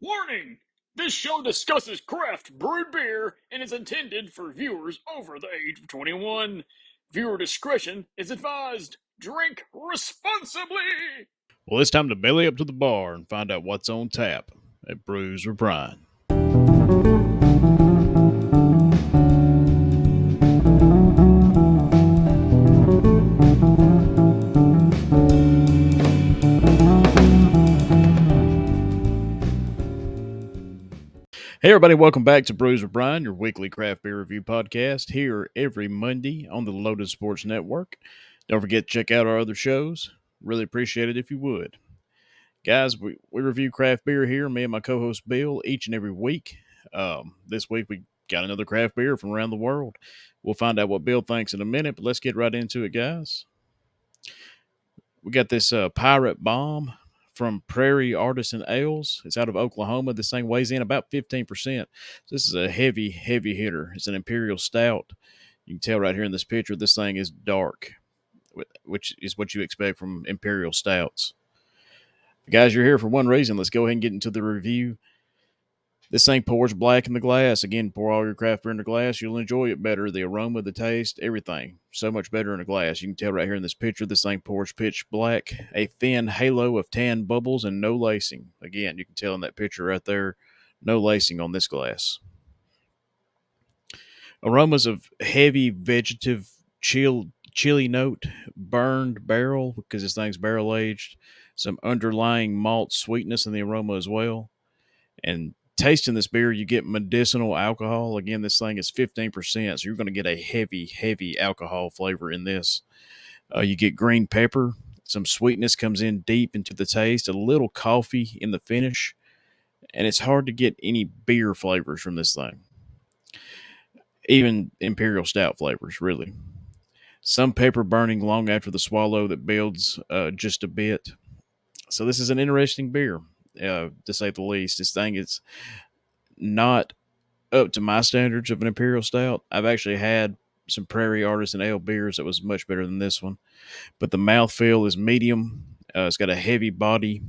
Warning! This show discusses craft brewed beer and is intended for viewers over the age of 21. Viewer discretion is advised. Drink responsibly! Well, it's time to belly up to the bar and find out what's on tap at Brews with Brian. Hey, everybody, welcome back to Brews with Brian, your weekly craft beer review podcast, here every Monday on the Loaded Sports Network. Don't forget to check out our other shows. Really appreciate it if you would. Guys, we review craft beer here, me and my co host Bill, each and every week. This week we got another craft beer from around the world. We'll find out what Bill thinks in a minute, but let's get right into it, guys. We got this Pirate Bomb from Prairie Artisan Ales. It's out of Oklahoma. This thing weighs in about 15%. So this is a heavy, heavy hitter. It's an imperial stout. You can tell right here in this picture, this thing is dark, which is what you expect from imperial stouts. Guys, you're here for one reason. Let's go ahead and get into the review. This thing pours black in the glass. Again, pour all your craft beer in the glass. You'll enjoy it better. The aroma, the taste, everything. So much better in a glass. You can tell right here in this picture, this thing pours pitch black. A thin halo of tan bubbles and no lacing. Again, you can tell in that picture right there, no lacing on this glass. Aromas of heavy vegetative chili note, burned barrel, because this thing's barrel aged. Some underlying malt sweetness in the aroma as well. And tasting this beer, you get medicinal alcohol. Again, this thing is 15%, so you're going to get a heavy, heavy alcohol flavor in this. You get green pepper. Some sweetness comes in deep into the taste, a little coffee in the finish, and it's hard to get any beer flavors from this thing. Even imperial stout flavors, really. Some pepper burning long after the swallow that builds just a bit. So this is an interesting beer, to say the least. This thing is not up to my standards of an imperial stout. I've actually had some Prairie Artisan Ale beers that was much better than this one, but the mouthfeel is medium. It's got a heavy body,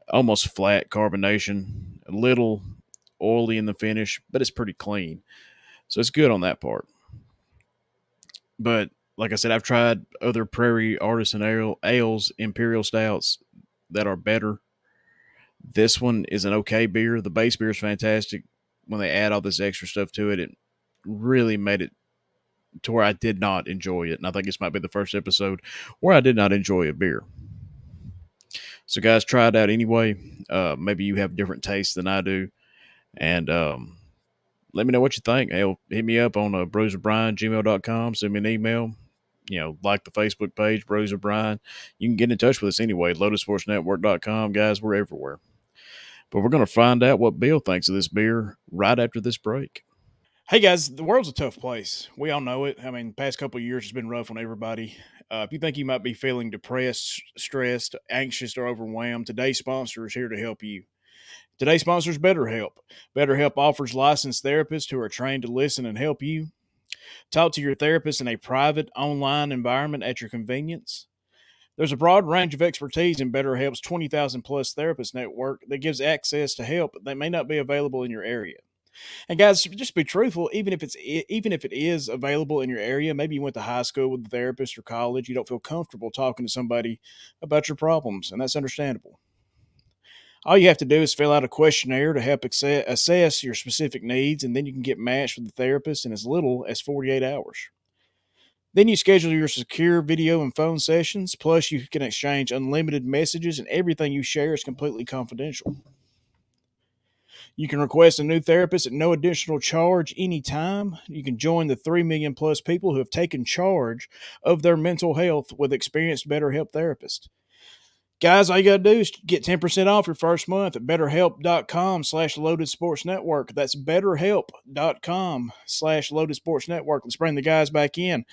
almost flat carbonation, a little oily in the finish, but it's pretty clean. So it's good on that part. But like I said, I've tried other Prairie Artisan Ales, Imperial Stouts that are better. This one is an okay beer. The base beer is fantastic. When they add all this extra stuff to it, it really made it to where I did not enjoy it. And I think this might be the first episode where I did not enjoy a beer. So, guys, try it out anyway. Maybe you have different tastes than I do. And let me know what you think. Hey, hit me up on brewsofbrian@gmail.com. Send me an email. Like the Facebook page, Brews of Brian. You can get in touch with us anyway. LotusSportsNetwork.com. Guys, we're everywhere. But we're going to find out what Bill thinks of this beer right after this break. Hey guys, the world's a tough place. We all know it. I mean, the past couple of years has been rough on everybody. If you think you might be feeling depressed, stressed, anxious, or overwhelmed, today's sponsor is here to help you. Today's sponsor is BetterHelp. BetterHelp offers licensed therapists who are trained to listen and help you. Talk to your therapist in a private, online environment at your convenience. There's a broad range of expertise in BetterHelp's 20,000 plus therapist network that gives access to help that may not be available in your area. And guys, just be truthful. Even if it is available in your area, maybe you went to high school with a therapist or college, you don't feel comfortable talking to somebody about your problems, and that's understandable. All you have to do is fill out a questionnaire to help assess your specific needs, and then you can get matched with the therapist in as little as 48 hours. Then you schedule your secure video and phone sessions, plus you can exchange unlimited messages, and everything you share is completely confidential. You can request a new therapist at no additional charge anytime. You can join the 3 million plus people who have taken charge of their mental health with experienced BetterHelp therapists. Guys, all you got to do is get 10% off your first month at betterhelp.com/loaded sports network. That's betterhelp.com/loaded sports network. Let's bring the guys back in.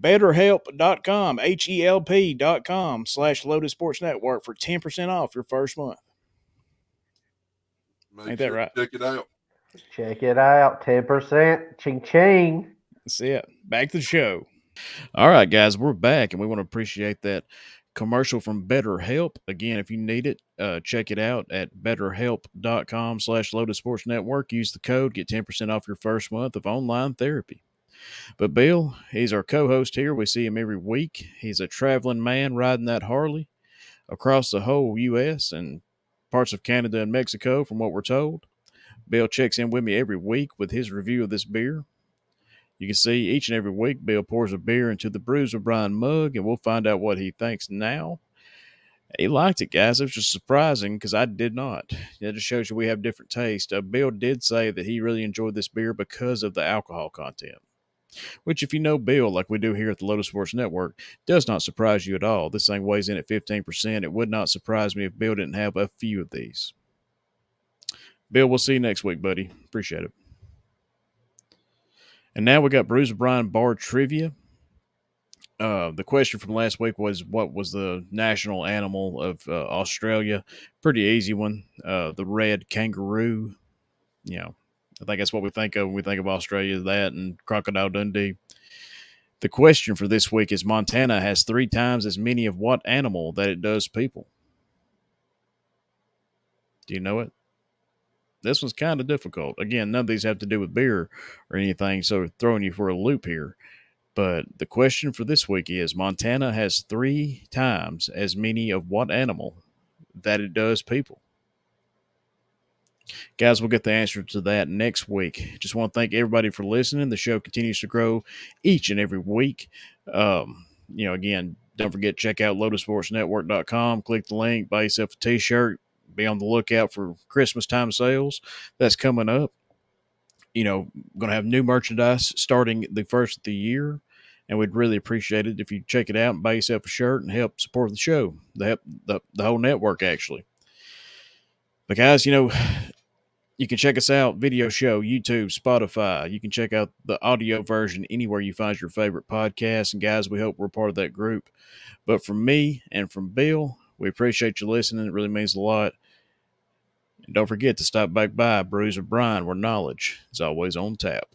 BetterHelp.com, HELP.com/loaded sports network for 10% off your first month. Ain't that right? Check it out. Check it out. 10%. Ching ching. That's it. Back to the show. All right, guys, we're back, and we want to appreciate that commercial from BetterHelp. Again, if you need it, check it out at betterhelp.com/Lotus Sports Network. Use the code, get 10% off your first month of online therapy. But Bill, he's our co-host here. We see him every week. He's a traveling man riding that Harley across the whole U.S. and parts of Canada and Mexico, from what we're told. Bill checks in with me every week with his review of this beer. You can see each and every week Bill pours a beer into the Brews with Brian mug, and we'll find out what he thinks now. He liked it, guys. It was just surprising because I did not. That just shows you we have different tastes. Bill did say that he really enjoyed this beer because of the alcohol content, which, if you know Bill, like we do here at the Lotus Sports Network, does not surprise you at all. This thing weighs in at 15%. It would not surprise me if Bill didn't have a few of these. Bill, we'll see you next week, buddy. Appreciate it. And now we got Brews with Brian Bar Trivia. The question from last week was, what was the national animal of Australia? Pretty easy one. The red kangaroo. You know, I think that's what we think of when we think of Australia, that and Crocodile Dundee. The question for this week is, Montana has 3 times as many of what animal that it does people? Do you know it? This one's kind of difficult. Again, none of these have to do with beer or anything, so throwing you for a loop here. But the question for this week is, Montana has 3 times as many of what animal that it does people? Guys, we'll get the answer to that next week. Just want to thank everybody for listening. The show continues to grow each and every week. Again, don't forget, check out lotusportsnetwork.com. Click the link, buy yourself a t-shirt. Be on the lookout for Christmas time sales. That's coming up. Going to have new merchandise starting the first of the year, and we'd really appreciate it if you check it out and buy yourself a shirt and help support the show, the whole network, actually. But guys, you can check us out, video show, YouTube, Spotify. You can check out the audio version anywhere you find your favorite podcast. And guys, we hope we're part of that group. But from me and from Bill, we appreciate you listening. It really means a lot. And don't forget to stop back by Brews with Brian, where knowledge is always on tap.